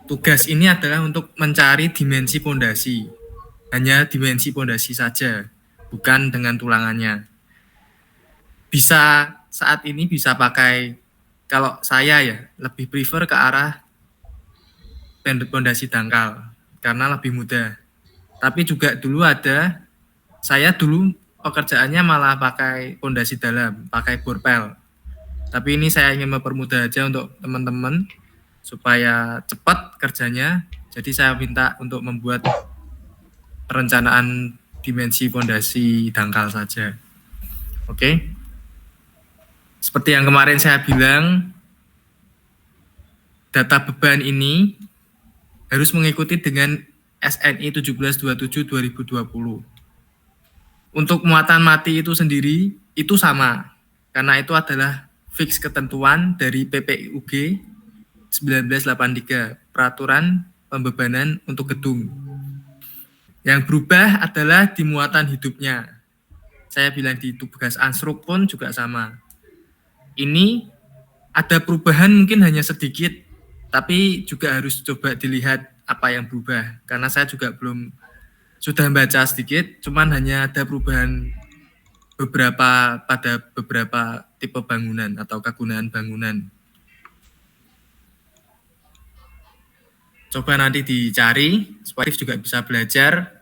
tugas ini adalah untuk mencari dimensi pondasi. Hanya dimensi pondasi saja, bukan dengan tulangannya. Bisa saat ini bisa pakai, kalau saya ya lebih prefer ke arah pondasi dangkal karena lebih mudah. Tapi juga dulu saya dulu pekerjaannya malah pakai pondasi dalam, pakai borpel. Tapi ini saya ingin mempermudah aja untuk teman-teman supaya cepat kerjanya. Jadi saya minta untuk membuat perencanaan dimensi pondasi dangkal saja. Oke. Seperti yang kemarin saya bilang, data beban ini harus mengikuti dengan SNI 1727/2020. Untuk muatan mati itu sendiri itu sama, karena itu adalah fix ketentuan dari PPUG 1983, Peraturan Pembebanan untuk Gedung. Yang berubah adalah di muatan hidupnya. Saya bilang di tugas Ansruk pun juga sama. Ini ada perubahan mungkin hanya sedikit, tapi juga harus coba dilihat apa yang berubah. Karena saya juga belum sudah baca sedikit, cuman hanya ada perubahan pada beberapa tipe bangunan atau kegunaan bangunan. Coba nanti dicari, supaya juga bisa belajar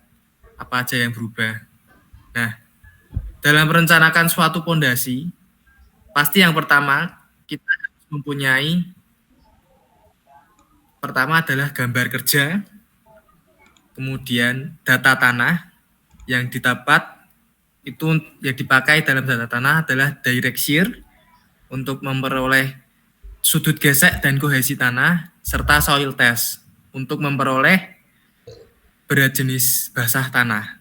apa aja yang berubah. Nah, dalam merencanakan suatu pondasi, pasti yang pertama kita harus mempunyai, pertama adalah gambar kerja, kemudian data tanah yang didapat itu yang dipakai dalam data tanah adalah direct shear untuk memperoleh sudut gesek dan kohesi tanah, serta soil test untuk memperoleh berat jenis basah tanah.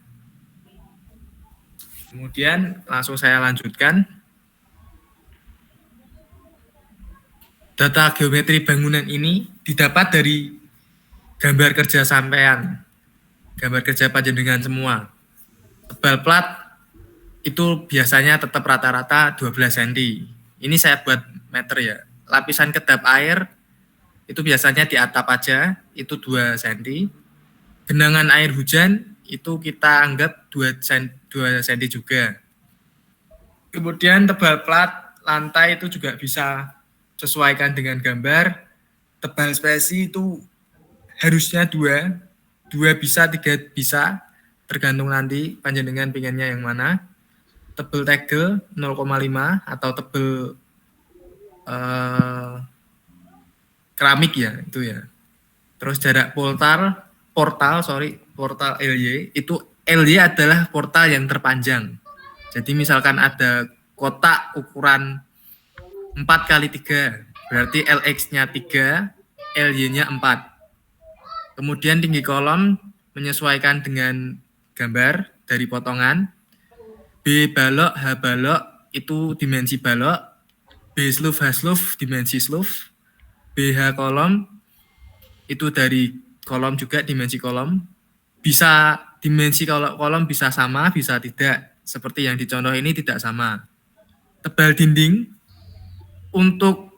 Kemudian langsung saya lanjutkan. Data geometri bangunan ini didapat dari gambar kerja sampean, gambar kerja panjenengan semua. Tebal plat itu biasanya tetap rata-rata 12 cm. Ini saya buat meter ya. Lapisan kedap air itu biasanya di atap aja, itu 2 cm. Genangan air hujan itu kita anggap 2 cm juga. Kemudian tebal plat lantai itu juga bisa sesuaikan dengan gambar. Tebal spesi itu harusnya 2 bisa, 3 bisa, tergantung nanti panjenengan pengennya yang mana. Tebel tegel 0,5 atau tebel keramik ya, itu ya. Terus jarak portal LY, itu LY adalah portal yang terpanjang. Jadi misalkan ada kotak ukuran 4x3, berarti LX-nya 3, LY-nya 4. Kemudian tinggi kolom menyesuaikan dengan gambar dari potongan. B balok, H balok itu dimensi balok. B sluf, H sluf dimensi sluf. BH kolom itu dari kolom juga dimensi kolom. Bisa dimensi kolom bisa sama, bisa tidak. Seperti yang dicontoh ini tidak sama. Tebal dinding untuk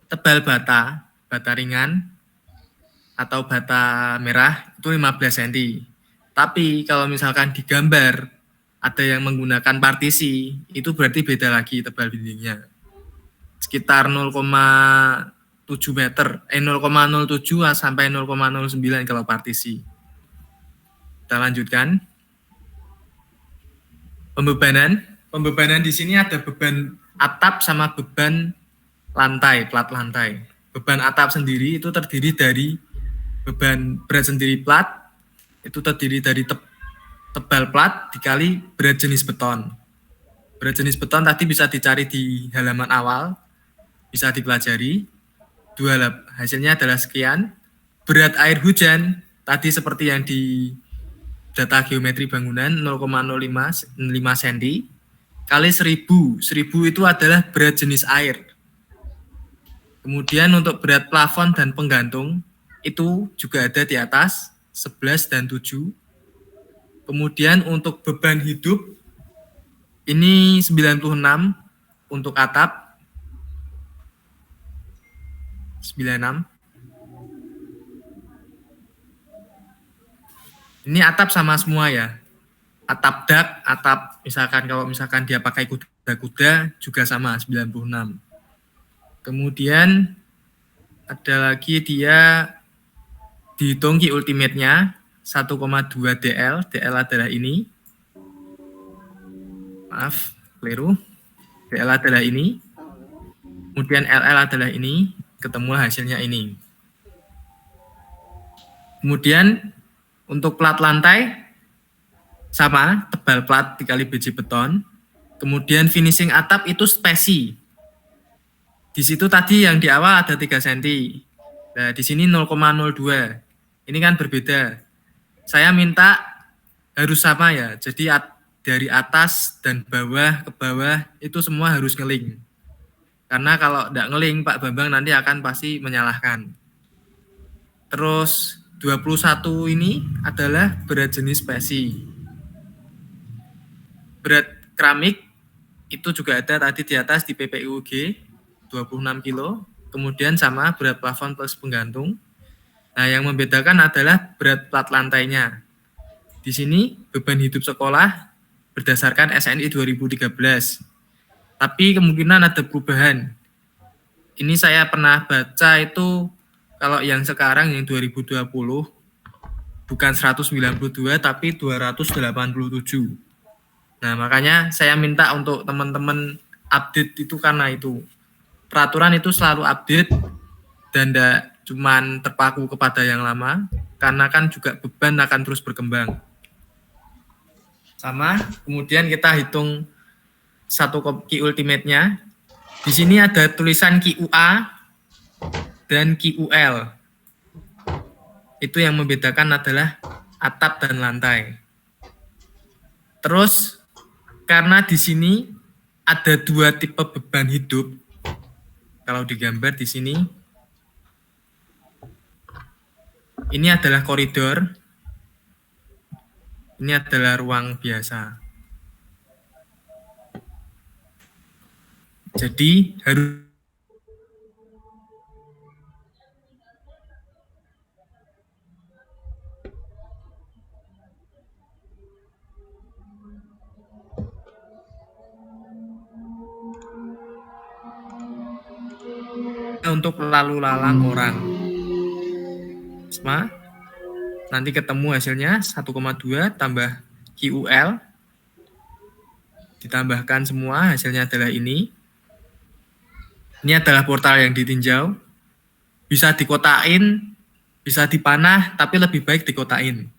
tebal bata ringan atau bata merah itu 15 cm. Tapi kalau misalkan digambar ada yang menggunakan partisi, itu berarti beda lagi tebal dindingnya. Sekitar 0,7 meter, 0,07 sampai 0,09 kalau partisi. Kita lanjutkan. Pembebanan di sini ada beban atap sama beban lantai, plat lantai. Beban atap sendiri itu terdiri dari beban berat sendiri plat, itu terdiri dari tebal plat dikali berat jenis beton. Berat jenis beton tadi bisa dicari di halaman awal, bisa dipelajari. Hasilnya adalah sekian. Berat air hujan tadi seperti yang di data geometri bangunan 0,05 cm kali 1000. 1000 itu adalah berat jenis air. Kemudian untuk berat plafon dan penggantung itu juga ada di atas 11 dan 7. Kemudian untuk beban hidup ini 96 untuk atap. 96. Ini atap sama semua ya. Atap dak, atap misalkan kalau misalkan dia pakai kuda-kuda juga sama 96. Kemudian ada lagi dia dihitung Q ultimate-nya 1,2 DL. DL adalah ini. Maaf, keliru. DL adalah ini. Kemudian LL adalah ini. Ketemu hasilnya ini. Kemudian untuk plat lantai sama, tebal plat dikali biji beton. Kemudian finishing atap itu spesi. Di situ tadi yang di awal ada 3 cm. Nah, di sini 0,02. Ini kan berbeda. Saya minta harus sama ya. Jadi dari atas dan bawah ke bawah itu semua harus ngeling. Karena kalau tidak ngeling, Pak Bambang nanti akan pasti menyalahkan. Terus 21 ini adalah berat jenis spesi. Berat keramik itu juga ada tadi di atas di PPUG 26 kilo. Kemudian sama berat plafon plus penggantung. Nah, yang membedakan adalah berat plat lantainya. Di sini beban hidup sekolah berdasarkan SNI 2013. Tapi kemungkinan ada perubahan. Ini saya pernah baca itu kalau yang sekarang yang 2020 bukan 192 tapi 287. Nah, makanya saya minta untuk teman-teman update itu karena itu. Peraturan itu selalu update dan tidak cuman terpaku kepada yang lama, karena kan juga beban akan terus berkembang. Sama, kemudian kita hitung satu Q ultimate-nya. Di sini ada tulisan QA dan QL. Itu yang membedakan adalah atap dan lantai. Terus karena di sini ada 2 tipe beban hidup. Kalau digambar di sini, ini adalah koridor, ini adalah ruang biasa. Jadi harus untuk lalu lalang orang. Sama, nanti ketemu hasilnya 1,2 tambah QL. Ditambahkan semua, hasilnya adalah ini. Ini adalah portal yang ditinjau. Bisa dikotain, bisa dipanah, tapi lebih baik dikotain.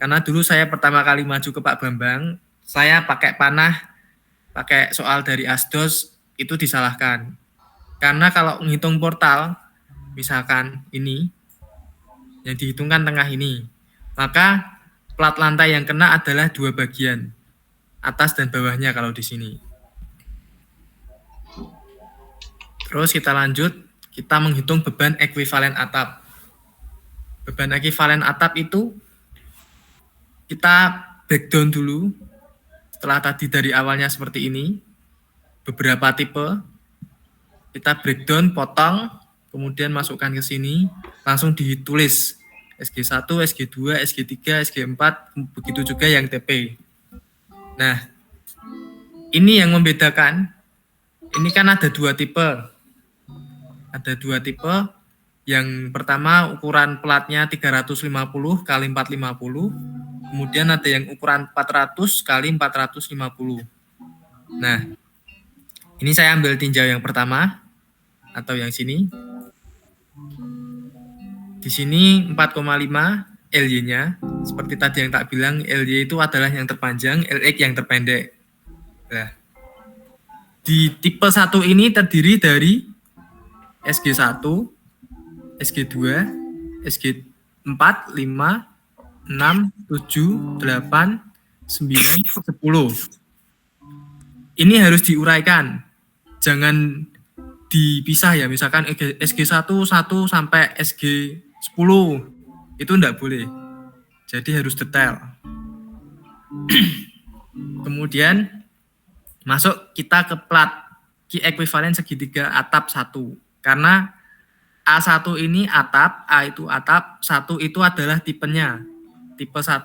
Karena dulu saya pertama kali maju ke Pak Bambang, saya pakai panah, pakai soal dari Asdos, itu disalahkan. Karena kalau menghitung portal, misalkan ini, yang dihitungkan tengah ini, maka plat lantai yang kena adalah 2 bagian, atas dan bawahnya kalau di sini. Terus kita lanjut, kita menghitung beban ekuivalen atap. Beban ekuivalen atap itu kita breakdown dulu. Setelah tadi dari awalnya seperti ini, beberapa tipe, kita breakdown, potong, kemudian masukkan ke sini, langsung ditulis SG1, SG2, SG3, SG4, begitu juga yang TP. Nah, ini yang membedakan, ini kan ada 2 tipe. Ada 2 tipe. Yang pertama ukuran platnya 350 kali 450. Kemudian ada yang ukuran 400 kali 450. Nah, ini saya ambil tinjau yang pertama atau yang sini. Di sini 4,5 LY-nya. Seperti tadi yang tak bilang, LY itu adalah yang terpanjang, LX yang terpendek. Nah, di tipe 1 ini terdiri dari SG1, SG2, SG4, 5, 6, 7, 8, 9, 10. Ini harus diuraikan. Jangan dipisah ya, misalkan SG1 1 sampai SG10. Itu enggak boleh. Jadi harus detail. Kemudian masuk kita ke plat Q ekuivalen segitiga atap 1. Karena A1 ini atap, A itu atap, 1 itu adalah tipenya. tipe 1.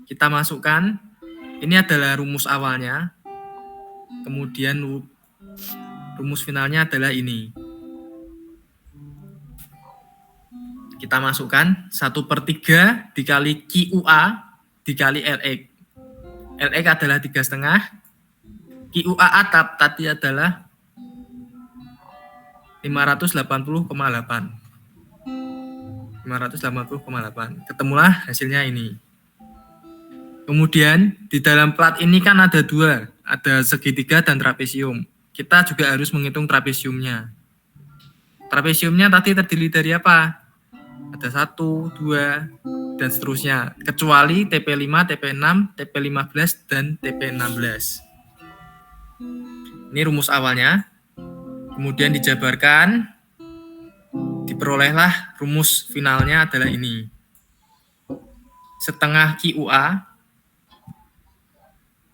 Kita masukkan, ini adalah rumus awalnya, kemudian rumus finalnya adalah ini. Kita masukkan 1/3 dikali QUA dikali LX. LX adalah 3,5. QUA atap tadi adalah 580,8. 580,8. Ketemulah hasilnya ini. Kemudian di dalam plat ini kan ada dua, ada segitiga dan trapesium. Kita juga harus menghitung trapesiumnya. Trapesiumnya tadi terdiri dari apa? Ada 1, 2, dan seterusnya. Kecuali TP5, TP6, TP15, dan TP16. Ini rumus awalnya. Kemudian dijabarkan. Diperolehlah rumus finalnya adalah ini. Setengah QUA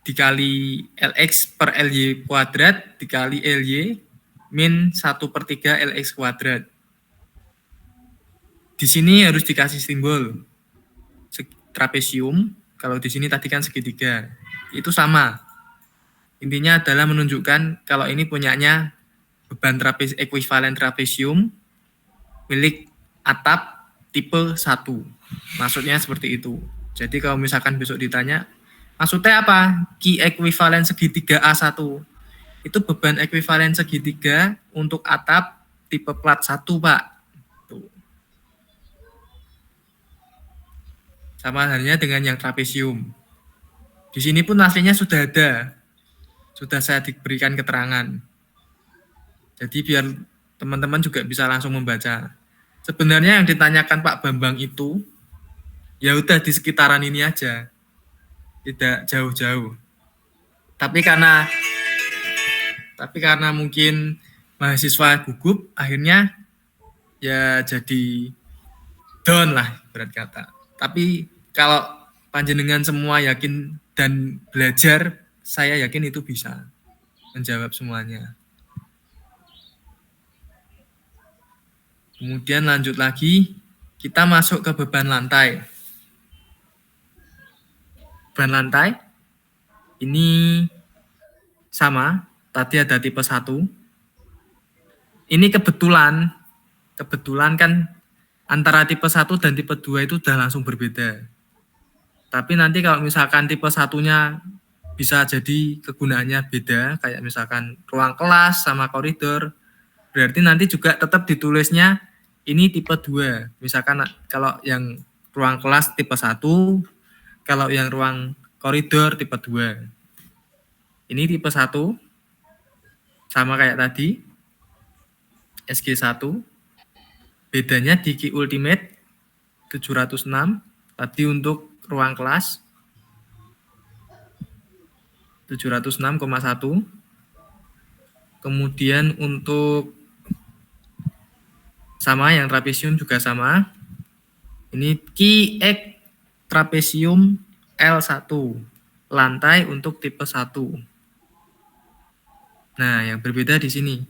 dikali LX per LY kuadrat dikali LY min 1/3 LX kuadrat. Di sini harus dikasih simbol trapesium. Kalau di sini tadi kan segitiga. Itu sama. Intinya adalah menunjukkan kalau ini punyanya beban ekuivalen trapesium milik atap tipe 1. Maksudnya seperti itu. Jadi kalau misalkan besok ditanya, maksudnya apa? Ki ekuivalen segitiga A1. Itu beban ekuivalen segitiga untuk atap tipe plat 1, Pak. Sama halnya dengan yang trapesium. Di sini pun aslinya sudah ada. Sudah saya diberikan keterangan. Jadi biar teman-teman juga bisa langsung membaca. Sebenarnya yang ditanyakan Pak Bambang itu, ya udah di sekitaran ini aja. Tidak jauh-jauh. Tapi karena mungkin mahasiswa gugup, akhirnya ya jadi down lah berat kata. Tapi kalau panjenengan semua yakin dan belajar, saya yakin itu bisa menjawab semuanya. Kemudian lanjut lagi, kita masuk ke beban lantai. Beban lantai ini sama, tadi ada tipe 1. Ini kebetulan kan antara tipe 1 dan tipe 2 itu udah langsung berbeda. Tapi nanti kalau misalkan tipe 1-nya bisa jadi kegunaannya beda, kayak misalkan ruang kelas sama koridor, berarti nanti juga tetap ditulisnya ini tipe 2. Misalkan kalau yang ruang kelas tipe 1, kalau yang ruang koridor tipe 2. Ini tipe 1, sama kayak tadi, SG1. Bedanya di Q ultimate 706, tadi untuk ruang kelas 706,1. Kemudian untuk sama yang trapesium juga sama. Ini Q trapesium L1, lantai untuk tipe 1. Nah, yang berbeda di sini.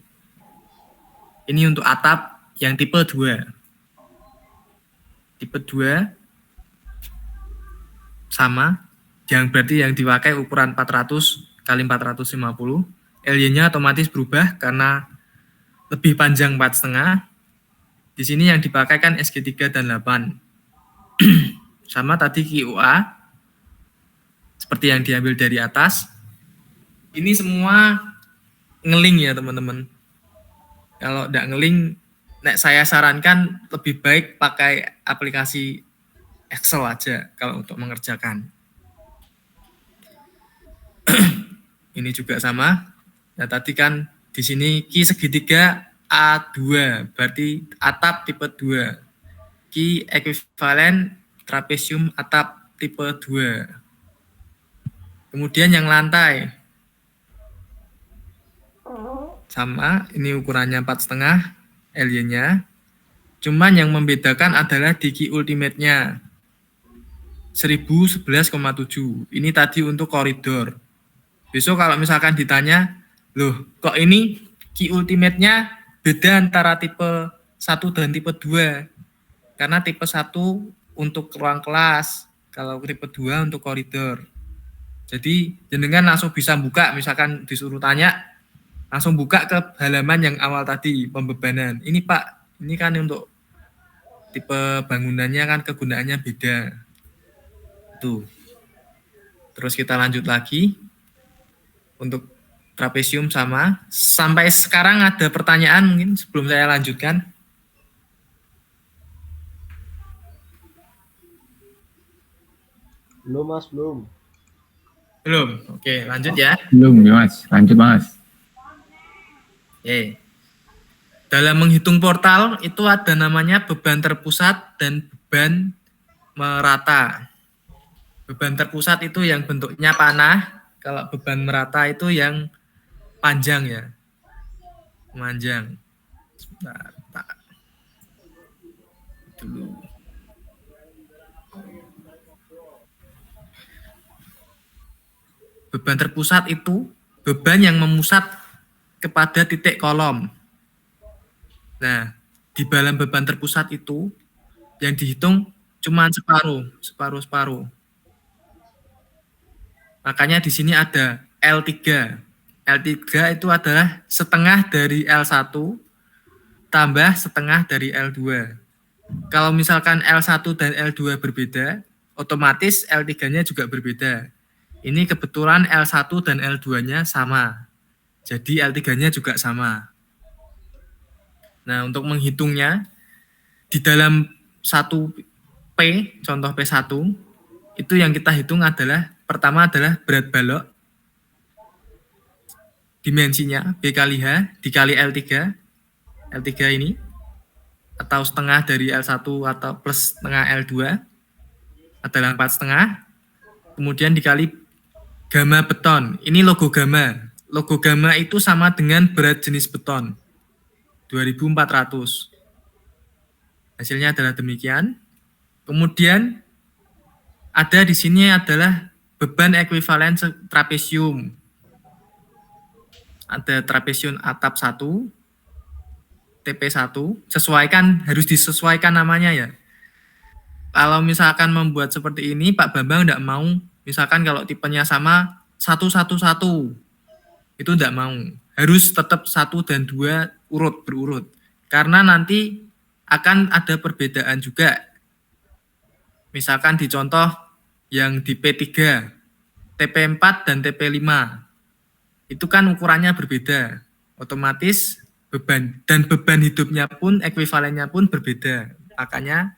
Ini untuk atap yang tipe 2. Tipe 2 sama, yang berarti yang dipakai ukuran 400 kali 450. LY-nya otomatis berubah karena lebih panjang 4,5. Di sini yang dipakai kan SG3 dan 8. Sama tadi QA, seperti yang diambil dari atas. Ini semua ngeling ya teman-teman. Kalau tidak ngeling, saya sarankan lebih baik pakai aplikasi Excel aja kalau untuk mengerjakan. Ini juga sama. Nah, tadi kan di sini Ki segitiga A2, berarti atap tipe 2. Ki ekuivalen trapesium atap tipe 2. Kemudian yang lantai. Sama, ini ukurannya 4,5 LY-nya. Cuman yang membedakan adalah di Ki ultimate-nya. 1011,7. Ini tadi untuk koridor. Besok kalau misalkan ditanya, loh kok ini Ki ultimate-nya beda antara tipe 1 dan tipe 2? Karena tipe 1 untuk ruang kelas, kalau tipe 2 untuk koridor. Jadi jenengan langsung bisa buka, misalkan disuruh tanya, langsung buka ke halaman yang awal tadi, pembebanan. Ini Pak, ini kan untuk tipe bangunannya kan kegunaannya beda. Tuh. Terus kita lanjut lagi. Untuk trapesium sama. Sampai sekarang ada pertanyaan mungkin sebelum saya lanjutkan. Belum Mas, belum. Belum? Oke, lanjut ya. Belum ya Mas, lanjut Mas. Oke. Dalam menghitung portal itu ada namanya beban terpusat dan beban merata. Beban terpusat itu yang bentuknya panah, kalau beban merata itu yang panjang ya. Memanjang. Sebentar, tak. Dulu. Beban terpusat itu beban yang memusat kepada titik kolom. Nah, di dalam beban terpusat itu yang dihitung cuma separuh. Makanya di sini ada L3. L3 itu adalah setengah dari L1 tambah setengah dari L2. Kalau misalkan L1 dan L2 berbeda, otomatis L3-nya juga berbeda. Ini kebetulan L1 dan L2-nya sama. Jadi L3-nya juga sama. Nah, untuk menghitungnya, di dalam 1P, contoh P1, itu yang kita hitung adalah, pertama adalah berat balok, dimensinya B kali H dikali L3, L3 ini, atau setengah dari L1 atau plus setengah L2, adalah 4,5, kemudian dikali gamma beton, ini logo gamma. Logo gamma itu sama dengan berat jenis beton, 2400. Hasilnya adalah demikian. Kemudian ada di sini adalah beban ekuivalen trapesium. Ada trapesium atap 1, TP1, harus disesuaikan namanya ya. Kalau misalkan membuat seperti ini, Pak Bambang tidak mau, misalkan kalau tipenya sama 111, itu tidak mau. Harus tetap 1 dan 2 berurut. Karena nanti akan ada perbedaan juga. Misalkan di contoh yang di P3, TP4 dan TP5, itu kan ukurannya berbeda. Otomatis beban hidupnya pun, ekuivalennya pun berbeda. Makanya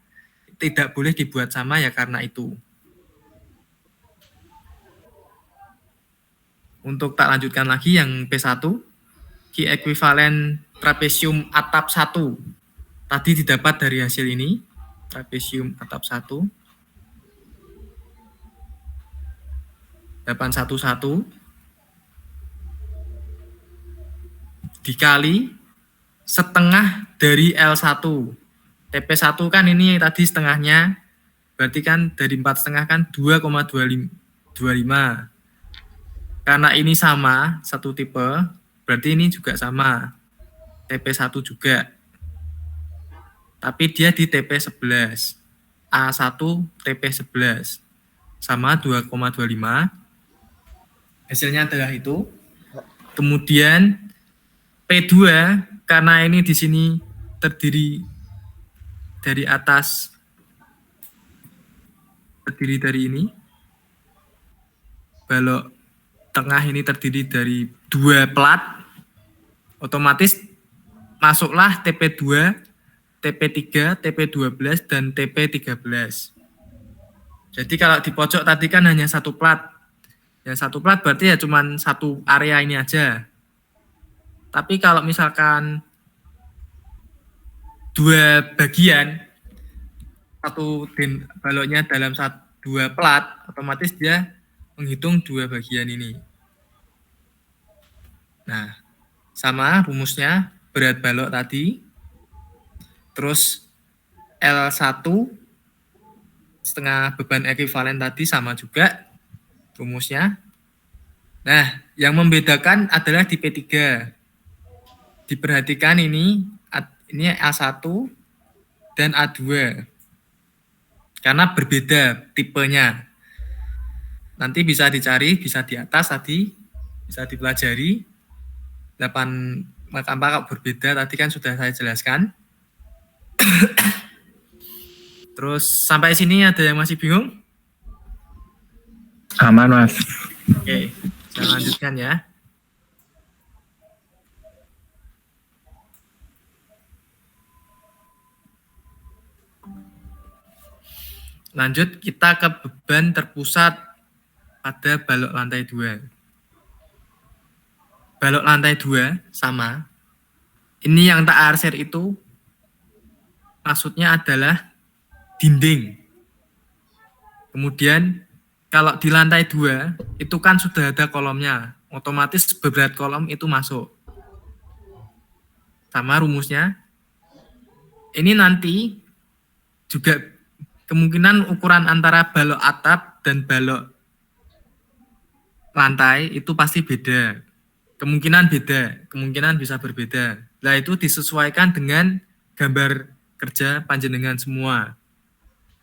tidak boleh dibuat sama ya karena itu. Untuk tak lanjutkan lagi yang P1, Ki ekuivalen trapesium atap 1 tadi didapat dari hasil ini, trapesium atap 1 811 dikali setengah dari L1. TP1 kan ini tadi setengahnya, berarti kan dari 4,5 kan 2,25. Karena ini sama, satu tipe, berarti ini juga sama, TP1 juga. Tapi dia di TP11, A1 TP11, sama 2,25. Hasilnya adalah itu. Kemudian P2, karena ini di sini terdiri dari atas, terdiri dari ini, balok tengah ini terdiri dari 2 plat, otomatis masuklah TP2, TP3, TP12, dan TP13. Jadi kalau di pojok tadi kan hanya 1 plat. Yang 1 plat berarti ya cuma 1 area ini aja. Tapi kalau misalkan 2 bagian, satu baloknya dalam 2 plat, otomatis dia menghitung 2 bagian ini. Nah, sama rumusnya, berat balok tadi, terus L1 setengah beban ekuivalen tadi sama juga rumusnya. Nah, yang membedakan adalah di P3. Diperhatikan ini A1 dan A2. karena berbeda tipenya. Nanti bisa dicari, bisa di atas tadi, bisa dipelajari. 8 apa berbeda tadi kan sudah saya jelaskan. Terus sampai sini ada yang masih bingung? Aman, Mas. Oke, saya lanjutkan ya. Lanjut kita ke beban terpusat pada balok lantai 2. Balok lantai 2 sama. Ini yang tak arsir itu maksudnya adalah dinding. Kemudian kalau di lantai 2 itu kan sudah ada kolomnya, otomatis berat kolom itu masuk. Sama rumusnya. Ini nanti juga kemungkinan ukuran antara balok atap dan balok lantai itu pasti beda. Kemungkinan beda, kemungkinan bisa berbeda. Nah itu disesuaikan dengan gambar kerja panjenengan semua.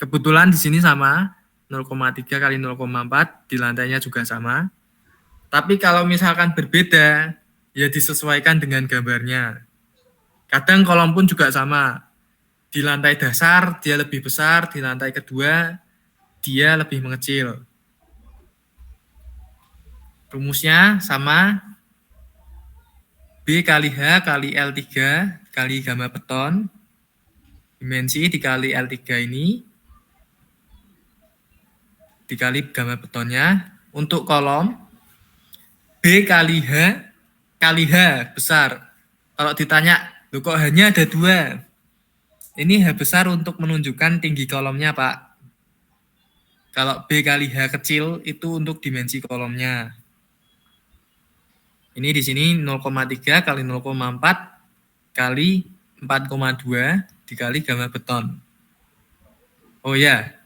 Kebetulan di sini sama 0,3 kali 0,4, di lantainya juga sama. Tapi kalau misalkan berbeda, ya disesuaikan dengan gambarnya. Kadang kolom pun juga sama. Di lantai dasar dia lebih besar, di lantai kedua dia lebih mengecil. Rumusnya sama, B kali H kali L3 kali gamma beton, dimensi dikali L3 ini, dikali gamma betonnya. Untuk kolom, B kali H besar. Kalau ditanya, loh kok hanya ada 2? Ini H besar untuk menunjukkan tinggi kolomnya, Pak. Kalau B kali H kecil itu untuk dimensi kolomnya. Ini di sini 0,3 kali 0,4 kali 4,2 dikali gamma beton. Oh ya,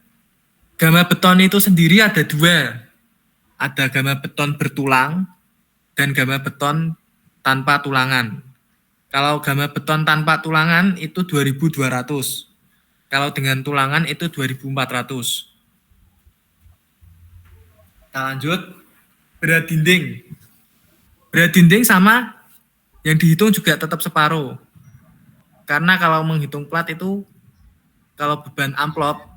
gamma beton itu sendiri ada 2. Ada gamma beton bertulang dan gamma beton tanpa tulangan. Kalau gamma beton tanpa tulangan itu 2.200. Kalau dengan tulangan itu 2.400. Kita lanjut. Berat dinding. Berat dinding sama, yang dihitung juga tetap separuh. Karena kalau menghitung plat itu, kalau beban amplop,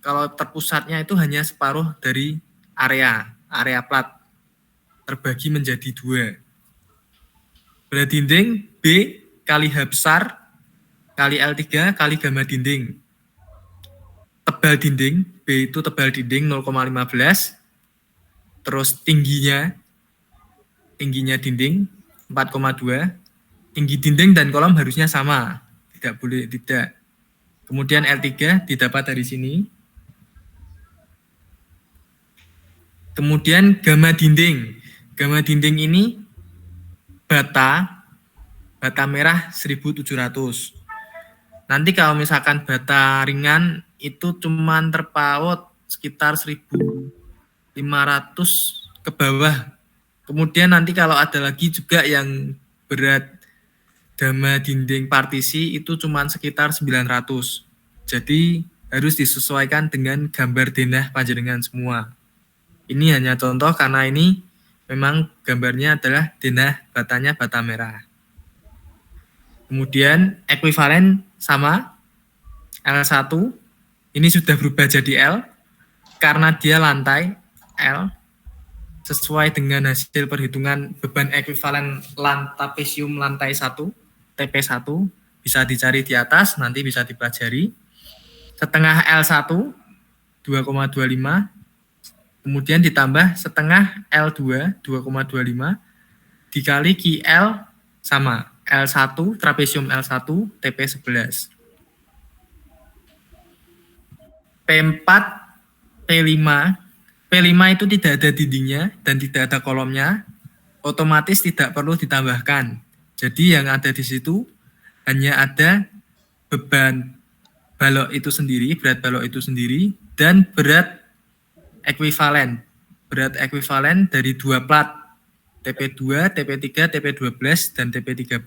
kalau terpusatnya itu hanya separuh dari area plat. Terbagi menjadi 2. Berat dinding B kali H besar kali L3 kali gamma dinding. Tebal dinding, B itu tebal dinding 0,15. Terus tingginya dinding 4,2. Tinggi dinding dan kolom harusnya sama. Tidak boleh tidak. Kemudian L3 didapat dari sini. Kemudian gamma dinding. Gamma dinding ini bata merah 1.700. Nanti kalau misalkan bata ringan itu cuman terpaut sekitar 1.500 ke bawah. Kemudian nanti kalau ada lagi juga yang berat gamma dinding partisi itu cuman sekitar 900. Jadi harus disesuaikan dengan gambar denah panjenengan semua. Ini hanya contoh karena ini memang gambarnya adalah denah batanya bata merah. Kemudian ekuivalen sama L1. Ini sudah berubah jadi L karena dia lantai L sesuai dengan hasil perhitungan beban ekuivalen trapesium lantai 1 TP1 bisa dicari di atas, nanti bisa dipelajari. Setengah L1 2,25, kemudian ditambah setengah L2 2,25 dikali QL sama L1 trapesium L1 TP11. P4 P5 P5 itu tidak ada dindingnya dan tidak ada kolomnya, otomatis tidak perlu ditambahkan. Jadi yang ada di situ hanya ada beban balok itu sendiri, berat balok itu sendiri, dan berat ekuivalen. Berat ekuivalen dari 2 plat, TP2, TP3, TP12, dan TP13.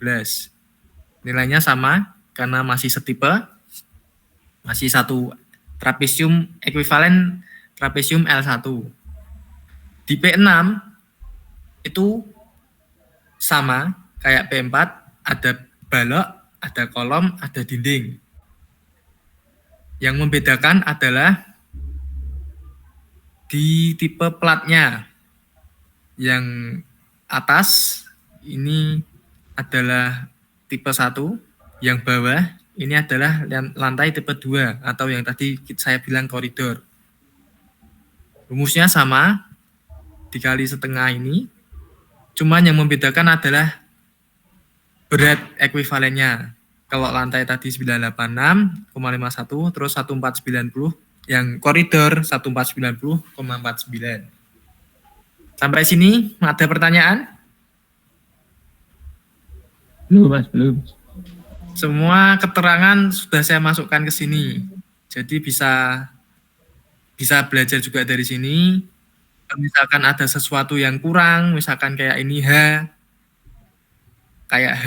Nilainya sama karena masih setipe, masih satu trapesium ekuivalen trapesium L1. Di P6 itu sama kayak P4, ada balok, ada kolom, ada dinding. Yang membedakan adalah di tipe platnya. Yang atas ini adalah tipe 1, yang bawah ini adalah lantai tipe 2 atau yang tadi saya bilang koridor. Rumusnya sama, dikali setengah ini, cuman yang membedakan adalah berat ekuivalennya. Kalau lantai tadi 986,51, terus 1490, yang koridor 1490,49. Sampai sini ada pertanyaan? Belum, Mas, belum. Semua keterangan sudah saya masukkan ke sini. Jadi bisa belajar juga dari sini. Misalkan ada sesuatu yang kurang, misalkan kayak ini H, kayak H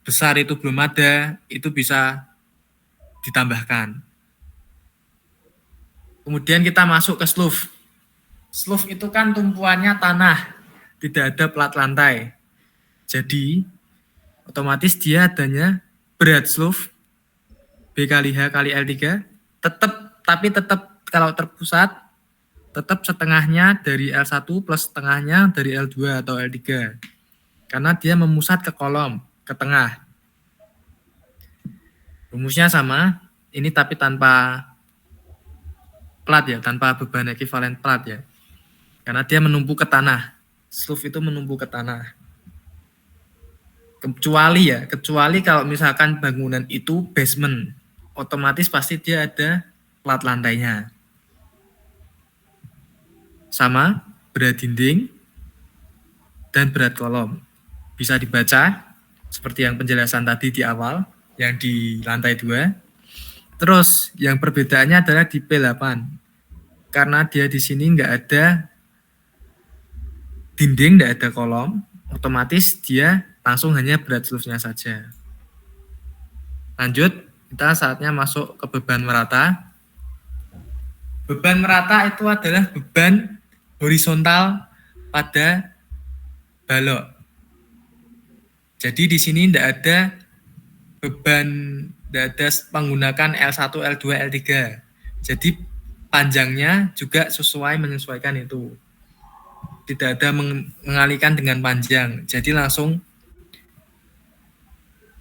besar itu belum ada, itu bisa ditambahkan. Kemudian kita masuk ke slough. Slough itu kan tumpuannya tanah, tidak ada plat lantai. Jadi otomatis dia adanya berat slough B kali H kali L3, tapi tetap kalau terpusat tetap setengahnya dari L1 plus setengahnya dari L2 atau L3. Karena dia memusat ke kolom, ke tengah. Rumusnya sama, ini tapi tanpa plat ya, tanpa beban ekuivalen plat ya. Karena dia menumpuk ke tanah. Slough itu menumpuk ke tanah. Kecuali kalau misalkan bangunan itu basement, otomatis pasti dia ada plat lantainya. Sama, berat dinding dan berat kolom. Bisa dibaca seperti yang penjelasan tadi di awal, yang di lantai 2. Terus yang perbedaannya adalah di P8. Karena dia di sini nggak ada dinding, nggak ada kolom, otomatis dia langsung hanya berat slough-nya saja. Lanjut, kita saatnya masuk ke beban merata. Beban merata itu adalah beban horizontal pada balok. Jadi di sini tidak ada beban, tidak ada menggunakan L1, L2, L3. Jadi panjangnya juga menyesuaikan itu. Tidak ada mengalihkan dengan panjang. Jadi langsung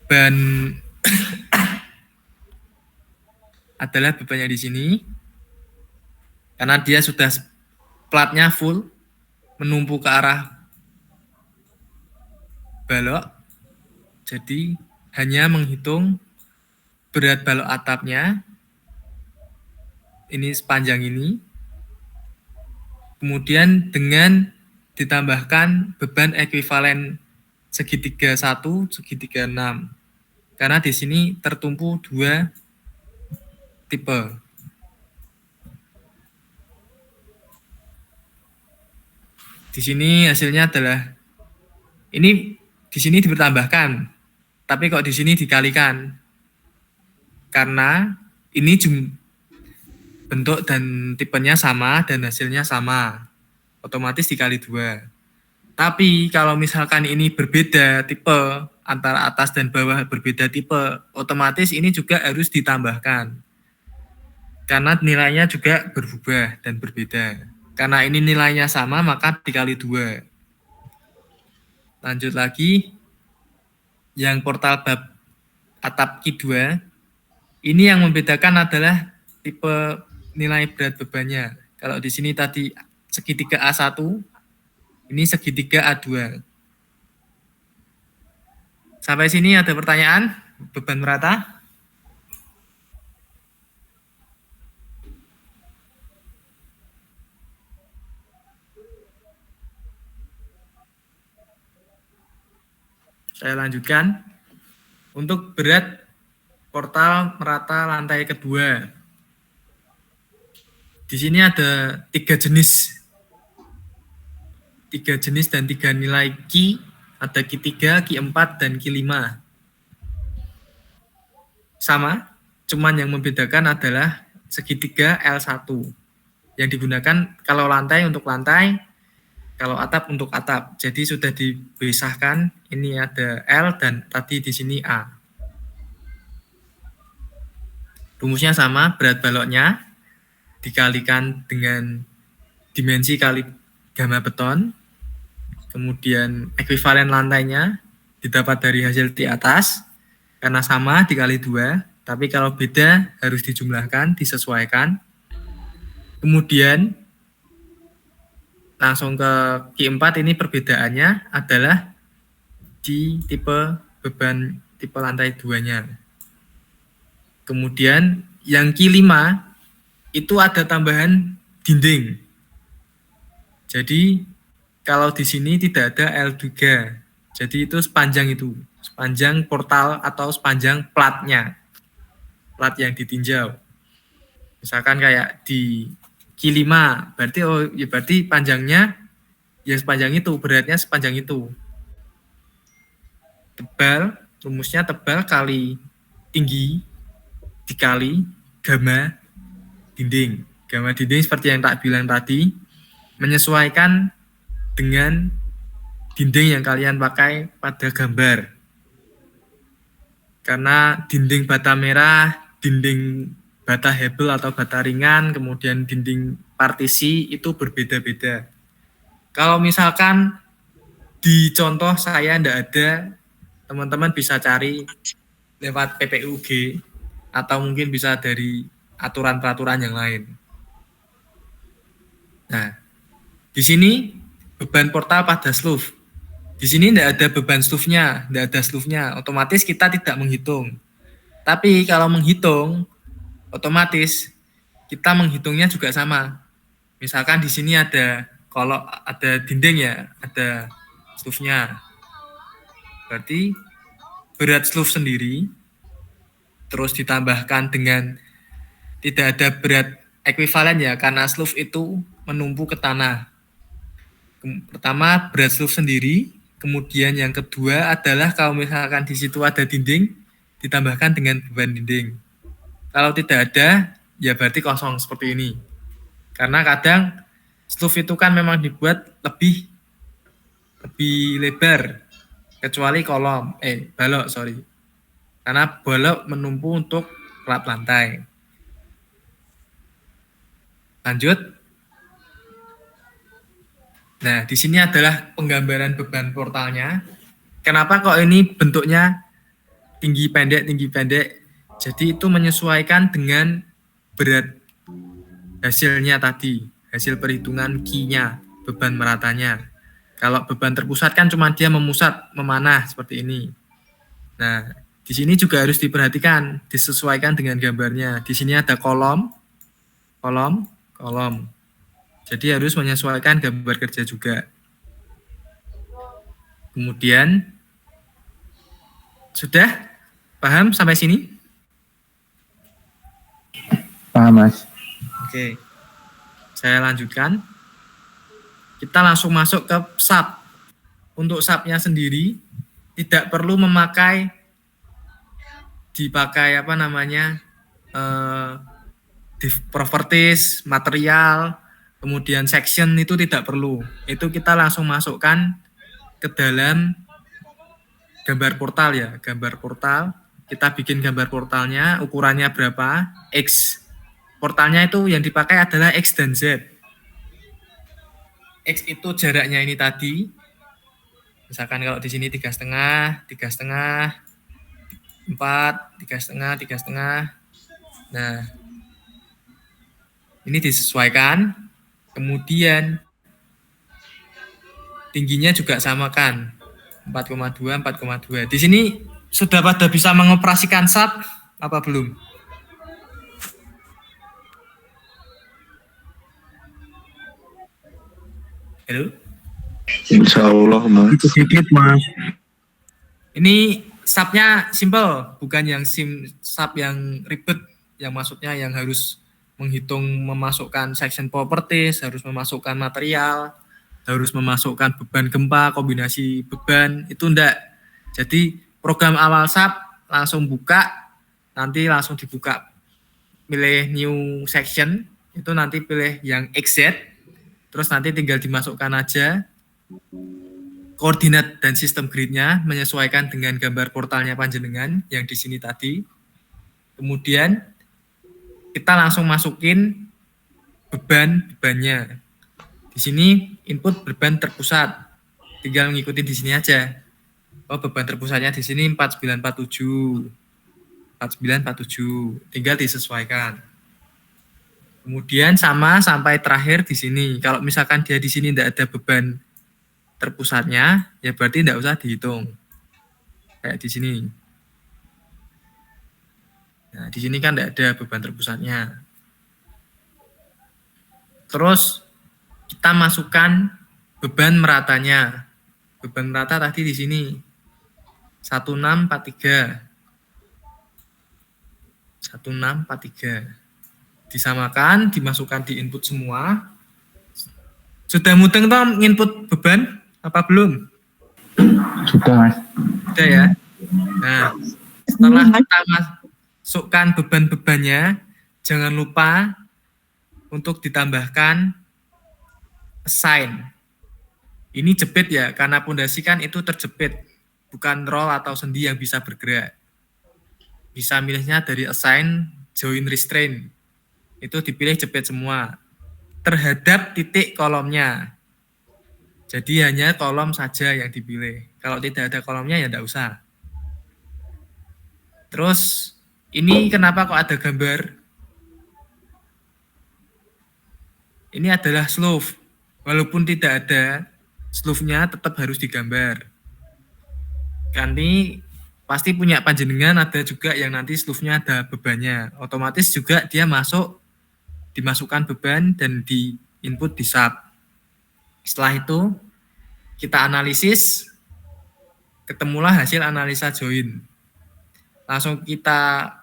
ban adalah bebannya di sini. Karena dia sudah platnya full, menumpuk ke arah balok. Jadi hanya menghitung berat balok atapnya. Ini sepanjang ini. Kemudian dengan ditambahkan beban ekuivalen segitiga 1, segitiga 6. Karena di sini tertumpu 2 tipe. Di sini hasilnya adalah ini di sini ditambahkan, tapi kok di sini dikalikan. Karena ini bentuk dan tipenya sama dan hasilnya sama. Otomatis dikali 2. Tapi kalau misalkan ini berbeda tipe, antara atas dan bawah berbeda tipe, otomatis ini juga harus ditambahkan. Karena nilainya juga berubah dan berbeda. Karena ini nilainya sama, maka dikali 2. Lanjut lagi, yang portal bab atap Q2, ini yang membedakan adalah tipe nilai berat bebannya. Kalau di sini tadi segitiga A1, ini segitiga A2. Sampai sini ada pertanyaan? Beban merata? Saya lanjutkan. Untuk berat portal merata lantai kedua. Di sini ada 3 jenis. 3 jenis dan 3 nilai Q. Ada Q3, Q4, dan Q5. Sama, cuman yang membedakan adalah segitiga L1 yang digunakan kalau lantai untuk lantai, kalau atap untuk atap. Jadi sudah dipisahkan, ini ada L dan tadi di sini A. Rumusnya sama, berat baloknya dikalikan dengan dimensi kali gamma beton, kemudian ekuivalen lantainya didapat dari hasil di atas, karena sama dikali 2, tapi kalau beda harus dijumlahkan, disesuaikan. Kemudian langsung ke Q4, ini perbedaannya adalah di tipe beban tipe lantai 2-nya. Kemudian yang Q5 itu ada tambahan dinding. Jadi kalau di sini tidak ada L2, jadi itu sepanjang portal atau sepanjang platnya, plat yang ditinjau. Misalkan kayak di Q5, berarti panjangnya ya sepanjang itu, beratnya sepanjang itu. Tebal, rumusnya tebal kali tinggi dikali gamma dinding. Gamma dinding seperti yang tak bilang tadi, menyesuaikan dengan dinding yang kalian pakai pada gambar. Karena dinding bata merah, dinding bata hebel atau bata ringan, kemudian dinding partisi itu berbeda-beda. Kalau misalkan di contoh saya tidak ada, teman-teman bisa cari lewat PPUG atau mungkin bisa dari aturan-peraturan yang lain. Nah, di sini beban portal pada sloof. Di sini tidak ada beban sloofnya, otomatis kita tidak menghitung. Tapi kalau menghitung, otomatis kita menghitungnya juga sama. Misalkan di sini kalau ada dinding ya, ada sloofnya. Berarti berat sloof sendiri, terus ditambahkan dengan tidak ada berat ekuivalen ya, karena sloof itu menumpuk ke tanah. Pertama berat sloof sendiri, kemudian yang kedua adalah kalau misalkan di situ ada dinding, ditambahkan dengan beban dinding. Kalau tidak ada, ya berarti kosong seperti ini. Karena kadang sloof itu kan memang dibuat lebih lebar, kecuali balok. Karena balok menumpuk untuk plat lantai. Lanjut. Nah, di sini adalah penggambaran beban portalnya. Kenapa kok ini bentuknya tinggi pendek? Jadi itu menyesuaikan dengan berat hasilnya tadi, hasil perhitungan Q-nya, beban meratanya. Kalau beban terpusat kan cuma dia memanah seperti ini. Nah, di sini juga harus diperhatikan, disesuaikan dengan gambarnya. Di sini ada kolom. Jadi harus menyesuaikan gambar kerja juga. Kemudian, sudah paham sampai sini? Paham, Mas. Oke, saya lanjutkan. Kita langsung masuk ke sub. Untuk subnya sendiri, tidak perlu dipakai properties, material, kemudian section itu tidak perlu. Itu kita langsung masukkan ke dalam gambar portal ya. Gambar portal, kita bikin gambar portalnya, ukurannya berapa, X. Portalnya itu yang dipakai adalah X dan Z. X itu jaraknya ini tadi. Misalkan kalau di sini 3,5, 3,5, 4, 3,5. Nah, ini disesuaikan. Kemudian tingginya juga samakan 4,2. Di sini sudah pada bisa mengoperasikan sub apa belum? Halo? Insya Allah, Mas. Sedikit, Mas. Ini subnya simple, bukan yang sub yang ribet, yang maksudnya yang harus menghitung, memasukkan section properties, harus memasukkan material, harus memasukkan beban gempa, kombinasi beban, itu enggak. Jadi program awal sub langsung buka, nanti langsung dibuka pilih new section, itu nanti pilih yang XZ, terus nanti tinggal dimasukkan aja koordinat dan sistem gridnya menyesuaikan dengan gambar portalnya panjenengan yang di sini tadi. Kemudian kita langsung masukin bebannya. Di sini input beban terpusat, tinggal ngikutin di sini aja. Oh, beban terpusatnya di sini 4947, tinggal disesuaikan. Kemudian sama sampai terakhir di sini. Kalau misalkan dia di sini tidak ada beban terpusatnya, ya berarti tidak usah dihitung. Kayak di sini. Nah, di sini kan tidak ada beban terpusatnya. Terus kita masukkan beban meratanya. Beban merata tadi di sini 1643. 1643. Disamakan, dimasukkan di input semua. Sudah mudeng toh input beban apa belum? Sudah, Mas. Sudah ya. Nah, setelah kita masukkan beban-bebannya, jangan lupa untuk ditambahkan assign. Ini jepit ya, karena pondasi kan itu terjepit, bukan roll atau sendi yang bisa bergerak. Bisa milihnya dari assign, join, restrain. Itu dipilih jepit semua terhadap titik kolomnya. Jadi hanya kolom saja yang dipilih. Kalau tidak ada kolomnya ya tidak usah. Terus ini kenapa kok ada gambar? Ini adalah slope. Walaupun tidak ada slope-nya tetap harus digambar. Kami pasti punya panjenengan ada juga yang nanti slope-nya ada bebannya. Otomatis juga dia dimasukkan beban dan di input di sub. Setelah itu kita analisis, ketemulah hasil analisa join. Langsung kita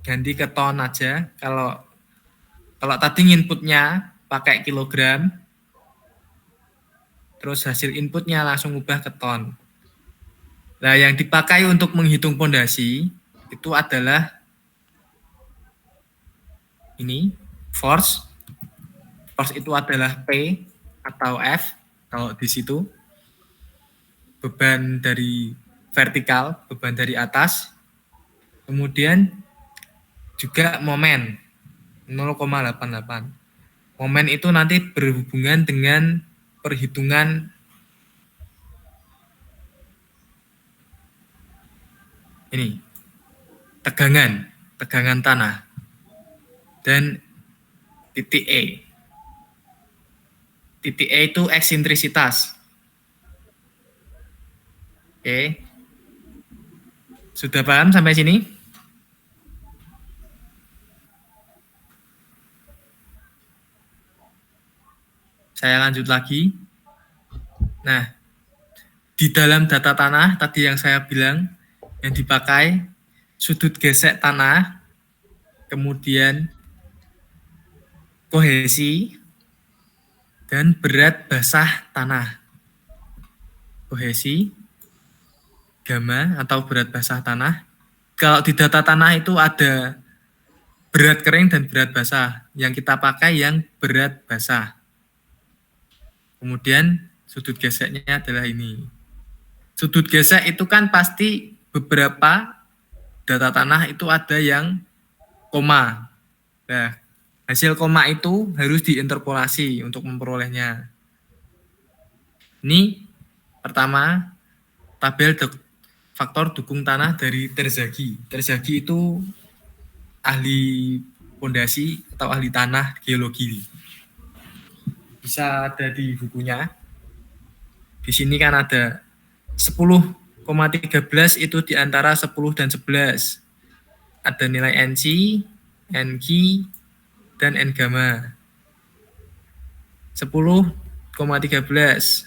ganti ke ton aja. Kalau tadi inputnya pakai kilogram, terus hasil inputnya langsung ubah ke ton. Nah, yang dipakai untuk menghitung pondasi itu adalah ini. Force itu adalah P atau F kalau di situ. Beban dari vertikal, beban dari atas. Kemudian juga momen 0,88. Momen itu nanti berhubungan dengan perhitungan ini. Tegangan tanah. Dan titik E. Titik E itu eksentrisitas. Oke. Sudah paham sampai sini? Saya lanjut lagi. Nah, di dalam data tanah tadi yang saya bilang yang dipakai sudut gesek tanah, kemudian kohesi, dan berat basah tanah. Kohesi, gamma atau berat basah tanah. Kalau di data tanah itu ada berat kering dan berat basah. Yang kita pakai yang berat basah. Kemudian sudut geseknya adalah ini. Sudut gesek itu kan pasti beberapa data tanah itu ada yang koma. Nah, hasil koma itu harus diinterpolasi untuk memperolehnya. Ini pertama tabel faktor dukung tanah dari Terzaghi. Terzaghi itu ahli pondasi atau ahli tanah geologi. Bisa ada di bukunya. Di sini kan ada 10,13 itu di antara 10 dan 11. Ada nilai NC, NQ, dan N gamma. 10,13.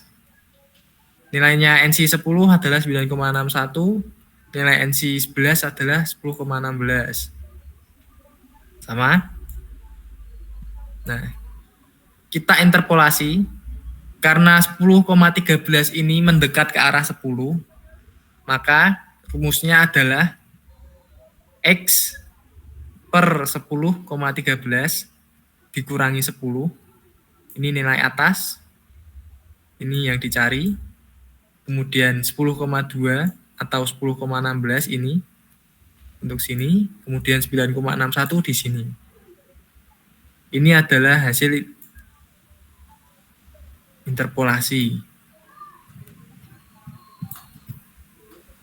Nilainya NC 10 adalah 9,61, nilai NC 11 adalah 10,16. Sama? Nah, kita interpolasi karena 10,13 ini mendekat ke arah 10, maka rumusnya adalah X per 10,13 dikurangi 10. Ini nilai atas. Ini yang dicari. Kemudian 10,2 atau 10,16 ini untuk sini. Kemudian 9,61 di sini. Ini adalah hasil interpolasi.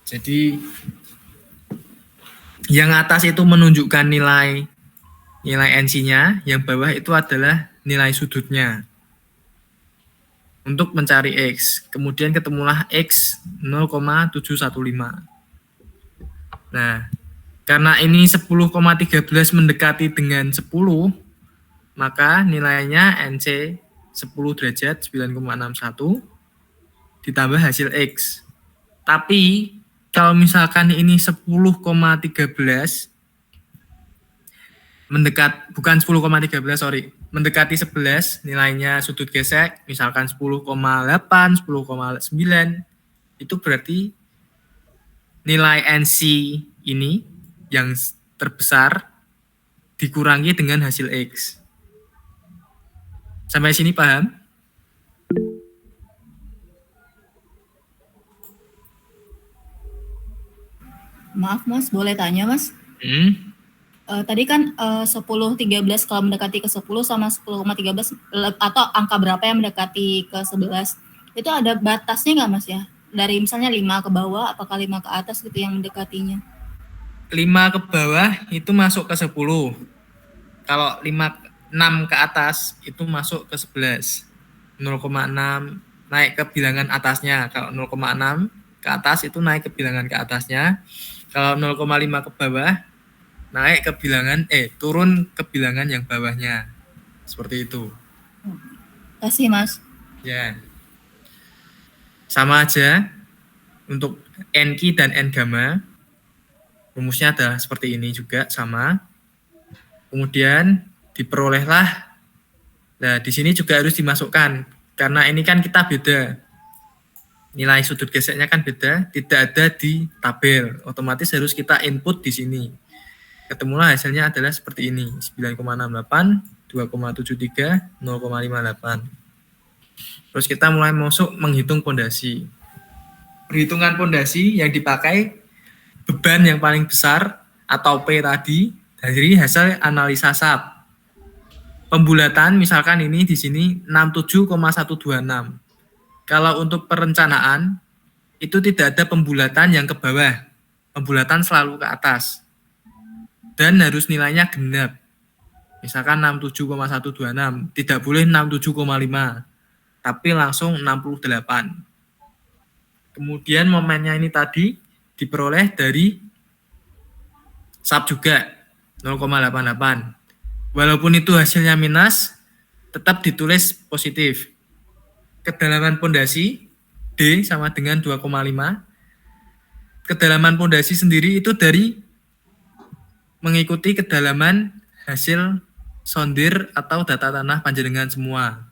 Jadi yang atas itu menunjukkan nilai NC-nya, yang bawah itu adalah nilai sudutnya. Untuk mencari X, kemudian ketemulah X 0,715. Nah, karena ini 10,13 mendekati dengan 10, maka nilainya NC 10 derajat 9,61 ditambah hasil X. Tapi kalau misalkan ini 10,13 mendekati 11, nilainya sudut gesek misalkan 10,8, 10,9, itu berarti nilai NC ini yang terbesar dikurangi dengan hasil X. Sampai sini paham? Maaf Mas, boleh tanya Mas? Tadi kan 10,13 kalau mendekati ke 10 sama 10,13 atau angka berapa yang mendekati ke 11, itu ada batasnya nggak Mas ya? Dari misalnya 5 ke bawah, apakah 5 ke atas gitu yang mendekatinya? 5 ke bawah itu masuk ke 10. Kalau 6 ke atas itu masuk ke 11. 0,6 naik ke bilangan atasnya. Kalau 0,6 ke atas itu naik ke bilangan ke atasnya. Kalau 0,5 ke bawah naik ke bilangan turun ke bilangan yang bawahnya. Seperti itu. Kasih Mas. Ya. Sama aja untuk N-Ki dan N-gamma. Rumusnya adalah seperti ini juga, sama. Kemudian diperolehlah. Nah, di sini juga harus dimasukkan karena ini kan kita beda. Nilai sudut geseknya kan beda, tidak ada di tabel. Otomatis harus kita input di sini. Ketemulah hasilnya adalah seperti ini, 9,68, 2,73, 0,58. Terus kita mulai masuk menghitung pondasi. Perhitungan pondasi yang dipakai beban yang paling besar atau P tadi dari hasil analisa SAP. Pembulatan misalkan ini di sini 67,126. Kalau untuk perencanaan itu tidak ada pembulatan yang ke bawah. Pembulatan selalu ke atas. Dan harus nilainya genap. Misalkan 67,126, tidak boleh 67,5, tapi langsung 68. Kemudian momennya ini tadi diperoleh dari SAP juga 0,88. Walaupun itu hasilnya minus, tetap ditulis positif. Kedalaman pondasi D sama dengan 2,5. Kedalaman pondasi sendiri itu dari mengikuti kedalaman hasil sondir atau data tanah panjenengan semua.